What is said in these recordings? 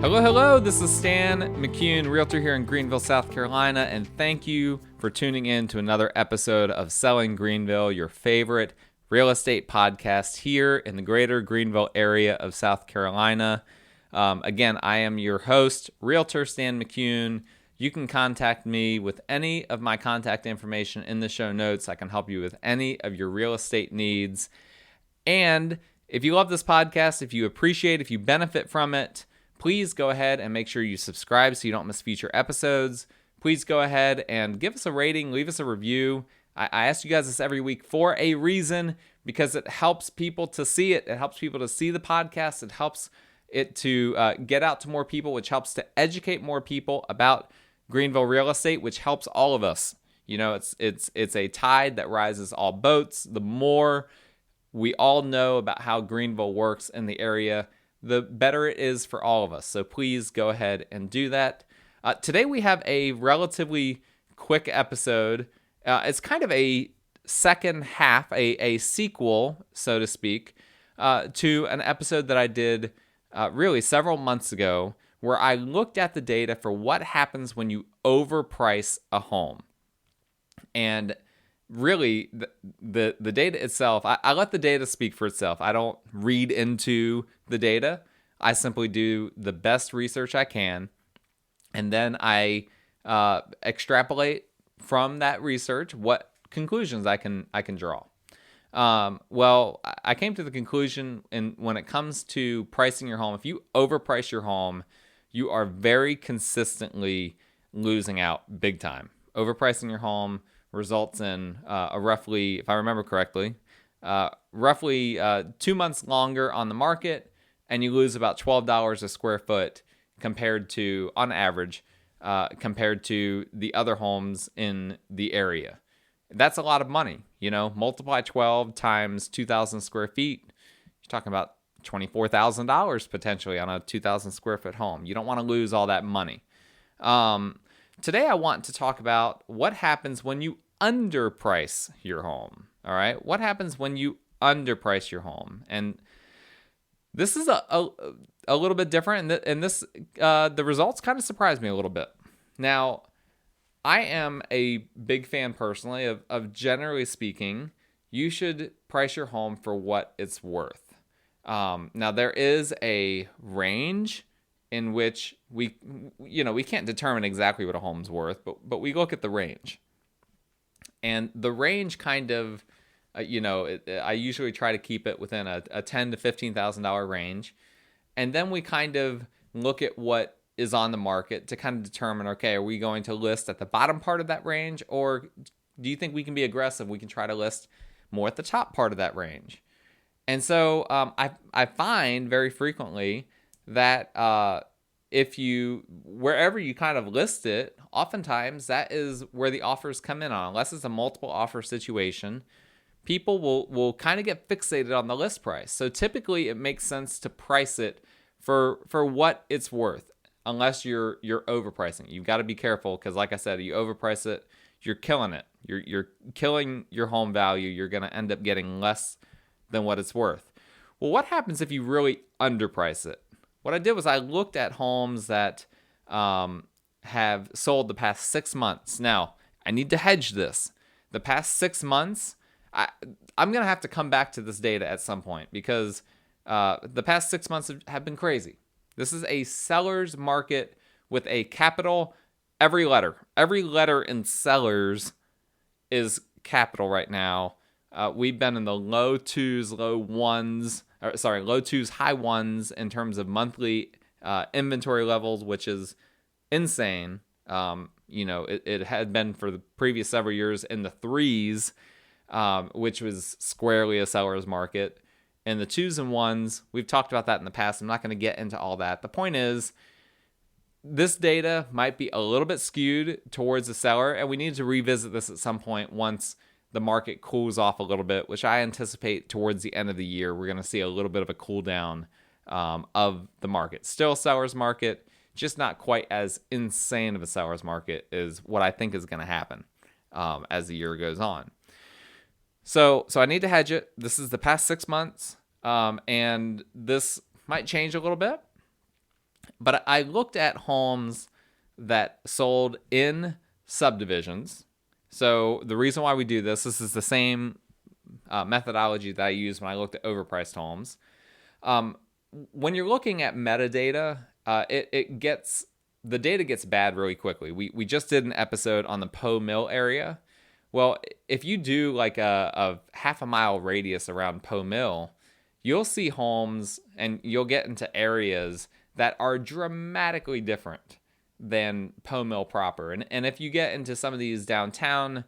Hello. This is Stan McCune, realtor here in Greenville, South Carolina, and thank you for tuning in to another episode of Selling Greenville, your favorite real estate podcast here in the greater Greenville area of South Carolina. Again, I am your host, realtor Stan McCune. You can contact me with any of my contact information in the show notes. I can help you with any of your real estate needs. And if you love this podcast, if you appreciate, if you benefit from it, please go ahead and make sure you subscribe so you don't miss future episodes. Please go ahead and give us a rating, leave us a review. I ask you guys this every week for a reason, because it helps people to see it. It helps people to see the podcast. It helps it to get out to more people, which helps to educate more people about Greenville real estate, which helps all of us. You know, it's a tide that rises all boats. The more we all know about how Greenville works in the area, the better it is for all of us. So please go ahead and do that. Today we have a relatively quick episode. It's kind of a second half, a sequel, so to speak, to an episode that I did really several months ago, where I looked at the data for what happens when you overprice a home. And really, the data itself, I let the data speak for itself. I don't read into the data. I simply do the best research I can, and then I extrapolate from that research what conclusions I can draw. Well, I came to the conclusion, when it comes to pricing your home, if you overprice your home, you are very consistently losing out big time. Overpricing your home results in a roughly, if I remember correctly, roughly 2 months longer on the market, and you lose about $12 a square foot compared to, on average, compared to the other homes in the area. That's a lot of money. You know, multiply 12 times 2,000 square feet. You're talking about $24,000 potentially on a 2,000 square foot home. You don't want to lose all that money. Today, I want to talk about what happens when you underprice your home. All right, what happens when you underprice your home? And this is a little bit different, and this the results kind of surprised me a little bit. Now, I am a big fan personally of generally speaking, you should price your home for what it's worth. Now, there is a range in which we can't determine exactly what a home's worth, but we look at the range. And the range kind of, I usually try to keep it within a $10,000 to $15,000 range. And then we kind of look at what is on the market to kind of determine, okay, are we going to list at the bottom part of that range, or do you think we can be aggressive? We can try to list more at the top part of that range. And so I find very frequently that wherever you kind of list it, oftentimes that is where the offers come in on. Unless it's a multiple offer situation, people will kind of get fixated on the list price. So typically it makes sense to price it for what it's worth, unless you're overpricing. You've got to be careful, because like I said, you overprice it, you're killing it. You're killing your home value. You're going to end up getting less than what it's worth. Well, what happens if you really underprice it? What I did was I looked at homes that have sold the past 6 months. Now, I need to hedge this. The past 6 months, I'm going to have to come back to this data at some point, because the past 6 months have been crazy. This is a seller's market with a capital. Every letter in sellers is capital right now. We've been in the low twos, high ones in terms of monthly inventory levels, which is insane. It had been for the previous several years in the threes, which was squarely a seller's market. And the twos and ones, we've talked about that in the past. I'm not going to get into all that. The point is, this data might be a little bit skewed towards the seller, and we need to revisit this at some point once the market cools off a little bit, which I anticipate towards the end of the year. We're going to see a little bit of a cool down of the market. Still a seller's market, just not quite as insane of a seller's market is what I think is going to happen as the year goes on. So I need to hedge it. This is the past 6 months, and this might change a little bit. But I looked at homes that sold in subdivisions. So the reason why we do this is the same methodology that I used when I looked at overpriced homes. When you're looking at metadata, the data gets bad really quickly. We just did an episode on the Poe Mill area. Well, if you do like a half a mile radius around Poe Mill, you'll see homes and you'll get into areas that are dramatically different than Poe Mill proper. And if you get into some of these downtown,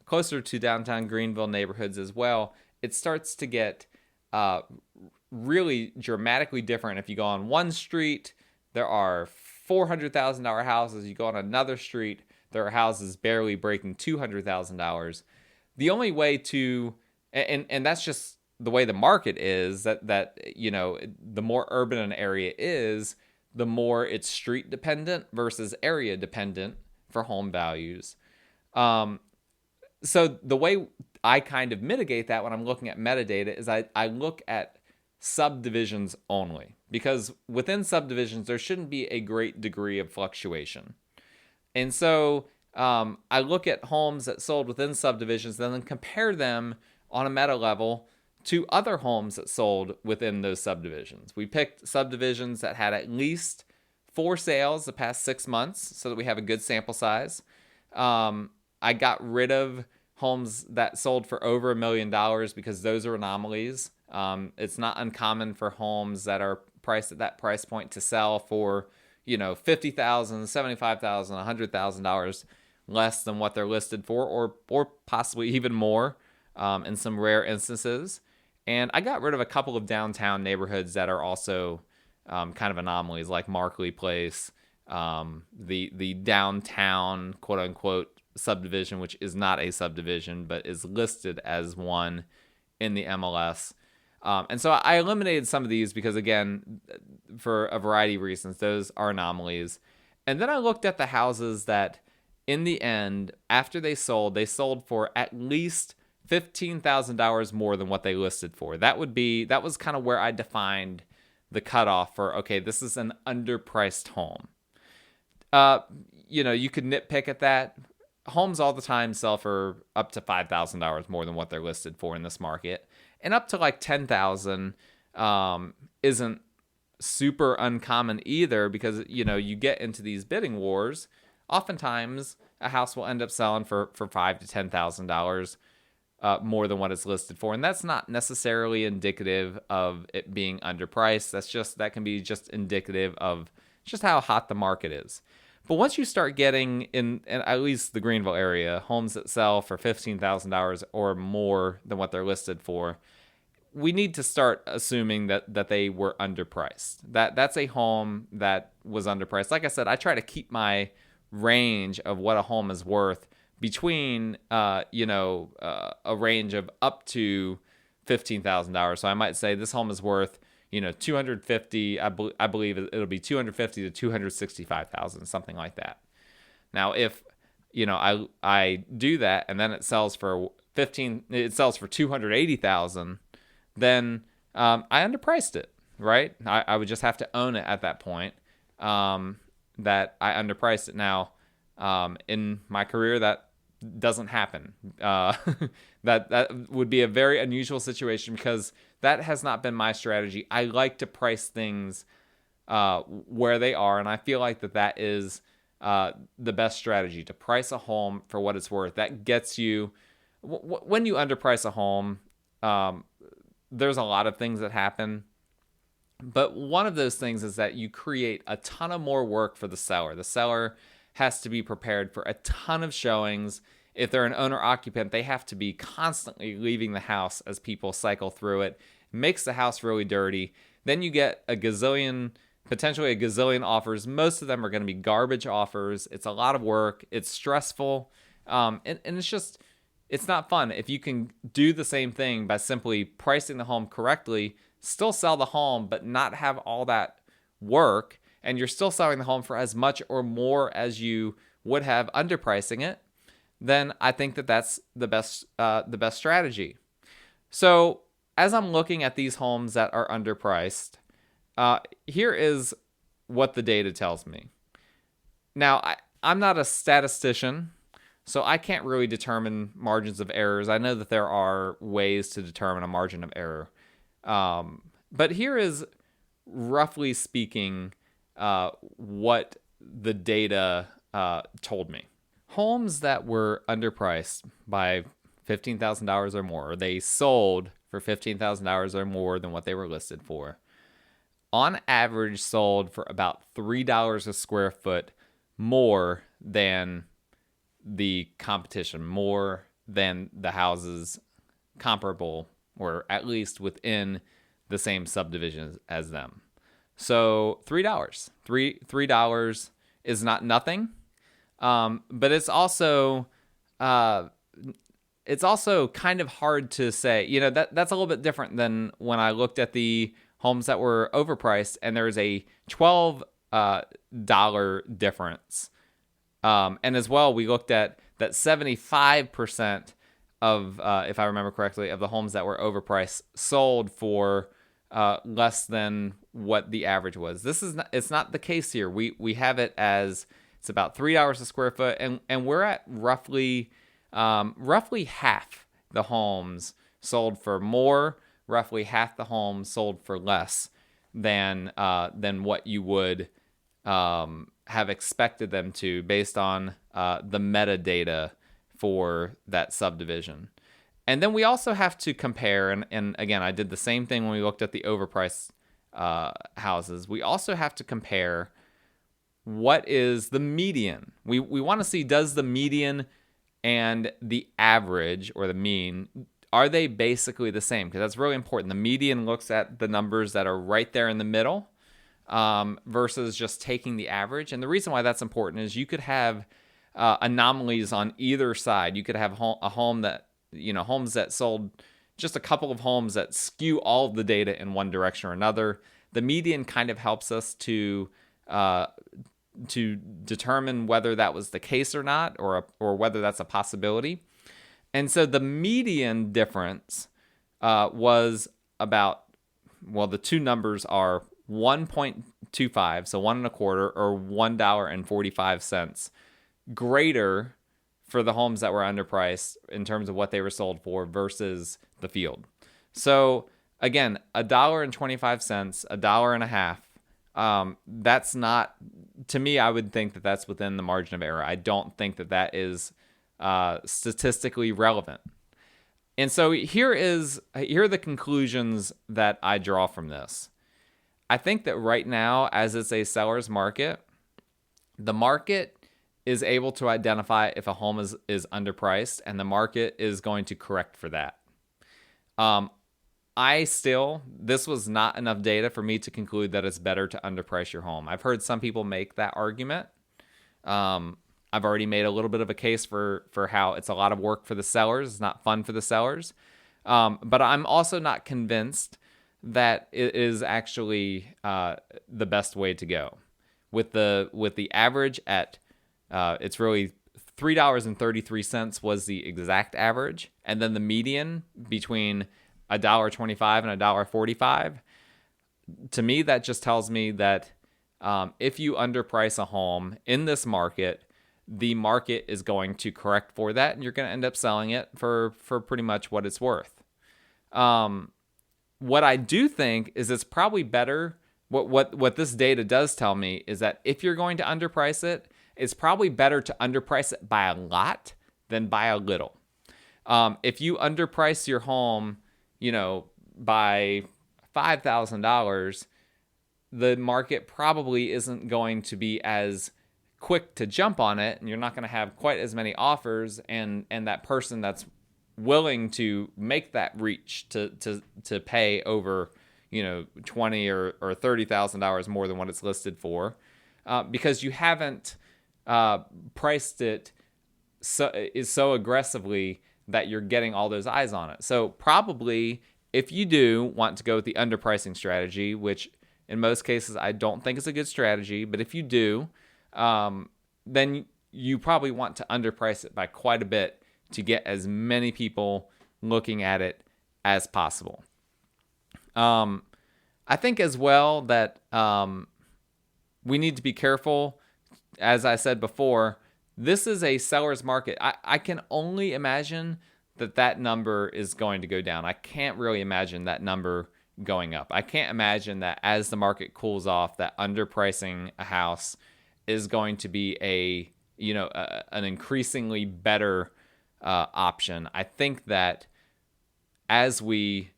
closer to downtown Greenville neighborhoods as well, it starts to get really dramatically different. If you go on one street, there are $400,000 houses. You go on another street, there are houses barely breaking $200,000. The only way to, and that's just the way the market is, that the more urban an area is, the more it's street dependent versus area dependent for home values. So the way I kind of mitigate that when I'm looking at metadata is I look at subdivisions only, because within subdivisions there shouldn't be a great degree of fluctuation. And so I look at homes that sold within subdivisions and then compare them on a meta level to other homes that sold within those subdivisions. We picked subdivisions that had at least 4 sales the past 6 months so that we have a good sample size. I got rid of homes that sold for over $1 million because those are anomalies. It's not uncommon for homes that are priced at that price point to sell for, $50,000, $75,000, $100,000 less than what they're listed for, or possibly even more in some rare instances. And I got rid of a couple of downtown neighborhoods that are also kind of anomalies, like Markley Place, the downtown quote unquote subdivision, which is not a subdivision but is listed as one in the MLS. And so I eliminated some of these because, again, for a variety of reasons, those are anomalies. And then I looked at the houses that, in the end, after they sold for at least $15,000 more than what they listed for. That was kind of where I defined the cutoff for, okay, this is an underpriced home. You could nitpick at that. Homes all the time sell for up to $5,000 more than what they're listed for in this market. And up to like $10,000 isn't super uncommon either, because, you get into these bidding wars. Oftentimes, a house will end up selling for $5,000 to $10,000 more than what it's listed for. And that's not necessarily indicative of it being underpriced. That can be just indicative of just how hot the market is. But once you start getting in at least the Greenville area, homes that sell for $15,000 or more than what they're listed for, we need to start assuming that they were underpriced. That's a home that was underpriced. Like I said, I try to keep my range of what a home is worth between a range of up to $15,000. So I might say this home is worth $250,000. I believe it'll be $250,000 to $265,000, something like that. Now, if I do that and then it sells for $280,000, then I underpriced it, right? I would just have to own it at that point, that I underpriced it. Now, in my career, that doesn't happen. That would be a very unusual situation, because that has not been my strategy. I like to price things where they are, and I feel like that is the best strategy, to price a home for what it's worth. That gets you, when you underprice a home, there's a lot of things that happen. But one of those things is that you create a ton of more work for the seller. The seller has to be prepared for a ton of showings. If they're an owner-occupant, they have to be constantly leaving the house as people cycle through it. It makes the house really dirty. Then you get potentially a gazillion offers. Most of them are going to be garbage offers. It's a lot of work. It's stressful. And it's not fun. If you can do the same thing by simply pricing the home correctly, still sell the home, but not have all that work, and you're still selling the home for as much or more as you would have underpricing it, then I think that's the best strategy. So as I'm looking at these homes that are underpriced, here is what the data tells me. Now, I'm not a statistician, so I can't really determine margins of errors. I know that there are ways to determine a margin of error. But here is, roughly speaking, what the data told me. Homes that were underpriced by $15,000 or more, or they sold for $15,000 or more than what they were listed for, on average sold for about $3 a square foot more than the competition, more than the houses comparable, or at least within the same subdivision as them. So $3. $3 is not nothing, but it's also kind of hard to say. That's a little bit different than when I looked at the homes that were overpriced, and there's a $12 difference. And as well, we looked at that 75% of, if I remember correctly, of the homes that were overpriced sold for less than what the average was. It's not the case here. We have it as it's about $3 a square foot, and we're at roughly half the homes sold for more, roughly half the homes sold for less than what you would have expected them to, based on the metadata for that subdivision. And then we also have to compare, and again, I did the same thing when we looked at the overpriced houses. We also have to compare what is the median. We want to see, does the median and the average, or the mean, are they basically the same? Because that's really important. The median looks at the numbers that are right there in the middle, versus just taking the average. And the reason why that's important is you could have anomalies on either side. You could have a home that, homes that sold, just a couple of homes that skew all of the data in one direction or another. The median kind of helps us to determine whether that was the case or not, or whether that's a possibility. And so the median difference was about, the two numbers are 1.25, so 1.25, or $1.45 greater for the homes that were underpriced in terms of what they were sold for versus the field. So again, $1.25, $1.50. That's not, to me, I would think that that's within the margin of error. I don't think that is statistically relevant. And so here are the conclusions that I draw from this. I think that right now, as it's a seller's market, the market is able to identify if a home is underpriced, and the market is going to correct for that. This was not enough data for me to conclude that it's better to underprice your home. I've heard some people make that argument. I've already made a little bit of a case for how it's a lot of work for the sellers. It's not fun for the sellers. But I'm also not convinced that it is actually the best way to go. With the average at, it's really $3.33 was the exact average, and then the median between $1.25 and $1.45. To me, that just tells me that if you underprice a home in this market, the market is going to correct for that, and you're going to end up selling it for pretty much what it's worth. What I do think is it's probably better. What this data does tell me is that if you're going to underprice it, it's probably better to underprice it by a lot than by a little. If you underprice your home, by $5,000, the market probably isn't going to be as quick to jump on it, and you're not going to have quite as many offers, and that person that's willing to make that reach to pay over $20,000 or $30,000 more than what it's listed for, because you haven't priced it so aggressively that you're getting all those eyes on it. So probably, if you do want to go with the underpricing strategy, which in most cases I don't think is a good strategy, but if you do, then you probably want to underprice it by quite a bit to get as many people looking at it as possible. I think as well that we need to be careful. As I said before, this is a seller's market. I can only imagine that number is going to go down. I can't really imagine that number going up. I can't imagine that as the market cools off, that underpricing a house is going to be an increasingly better option. I think that as the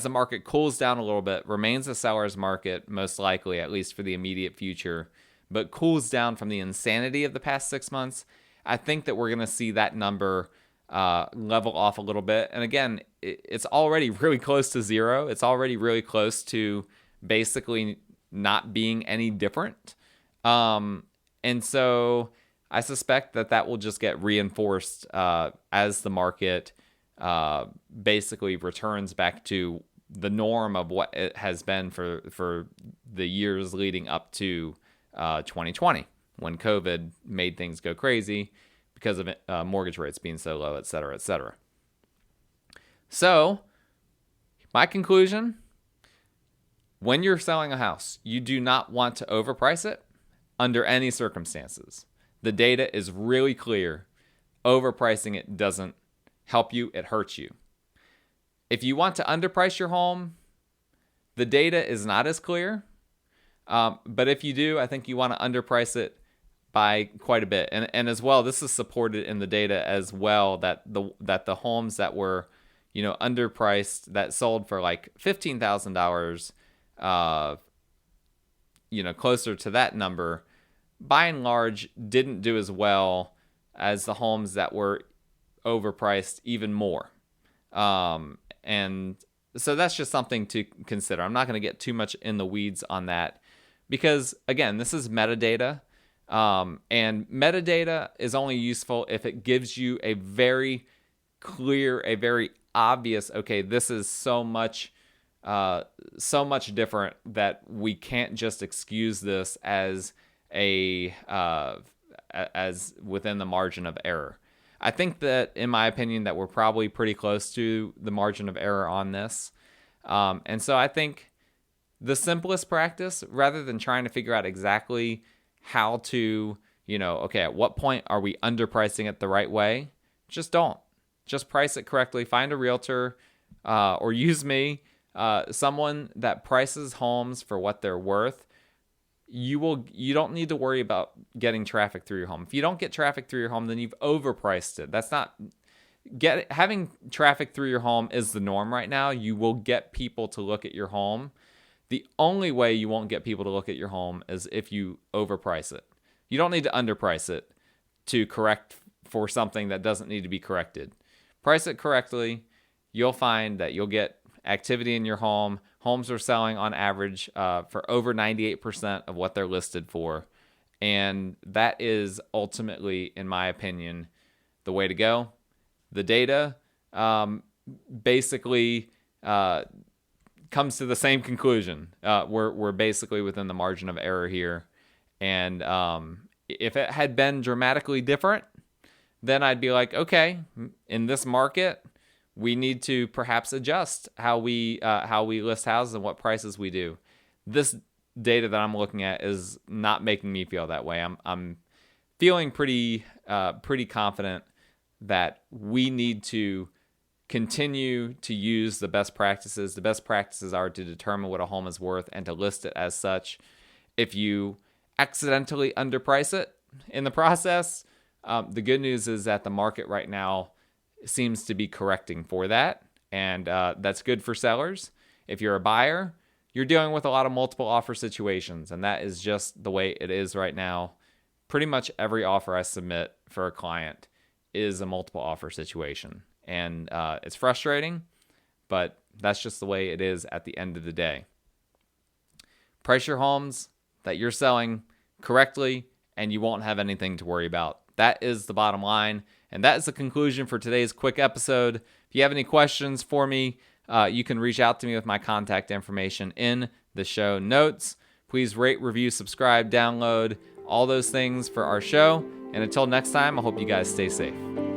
market cools down a little bit, remains a seller's market most likely, at least for the immediate future, but cools down from the insanity of the past 6 months, I think that we're going to see that number level off a little bit. And again, it's already really close to zero. It's already really close to basically not being any different. And so I suspect that will just get reinforced as the market basically returns back to the norm of what it has been for the years leading up to 2020, when COVID made things go crazy because of mortgage rates being so low, et cetera, et cetera. So my conclusion, when you're selling a house, you do not want to overprice it under any circumstances. The data is really clear. Overpricing it doesn't help you, it hurts you. If you want to underprice your home, the data is not as clear. But if you do, I think you want to underprice it by quite a bit. And as well, this is supported in the data as well, that the homes that were, underpriced, that sold for like $15,000, closer to that number, by and large didn't do as well as the homes that were overpriced even more. And so that's just something to consider. I'm not going to get too much in the weeds on that because, again, this is metadata. And metadata is only useful if it gives you a very clear, a very obvious, okay, this is so much different that we can't just excuse this as as within the margin of error. I think that, in my opinion, that we're probably pretty close to the margin of error on this. And so I think the simplest practice, rather than trying to figure out exactly how to, okay, at what point are we underpricing it the right way? Just don't. Just price it correctly. Find a realtor or use me, someone that prices homes for what they're worth. You don't need to worry about getting traffic through your home. If you don't get traffic through your home, then you've overpriced it. That's not having traffic through your home is the norm right now. You will get people to look at your home. The only way you won't get people to look at your home is if you overprice it. You don't need to underprice it to correct for something that doesn't need to be corrected. Price it correctly. You'll find that you'll get activity in your home. Homes are selling on average for over 98% of what they're listed for. And that is ultimately, in my opinion, the way to go. The data basically comes to the same conclusion. We're basically within the margin of error here. And if it had been dramatically different, then I'd be like, okay, in this market, we need to perhaps adjust how we list houses and what prices we do. This data that I'm looking at is not making me feel that way. I'm feeling pretty confident that we need to continue to use the best practices. The best practices are to determine what a home is worth and to list it as such. If you accidentally underprice it in the process, the good news is that the market right now seems to be correcting for that, and that's good for sellers. If you're a buyer, you're dealing with a lot of multiple offer situations, and that is just the way it is right now. Pretty much every offer I submit for a client is a multiple offer situation, and it's frustrating, but that's just the way it is at the end of the day. Price your homes that you're selling correctly, and you won't have anything to worry about. That is the bottom line. And that is the conclusion for today's quick episode. If you have any questions for me, you can reach out to me with my contact information in the show notes. Please rate, review, subscribe, download, all those things for our show. And until next time, I hope you guys stay safe.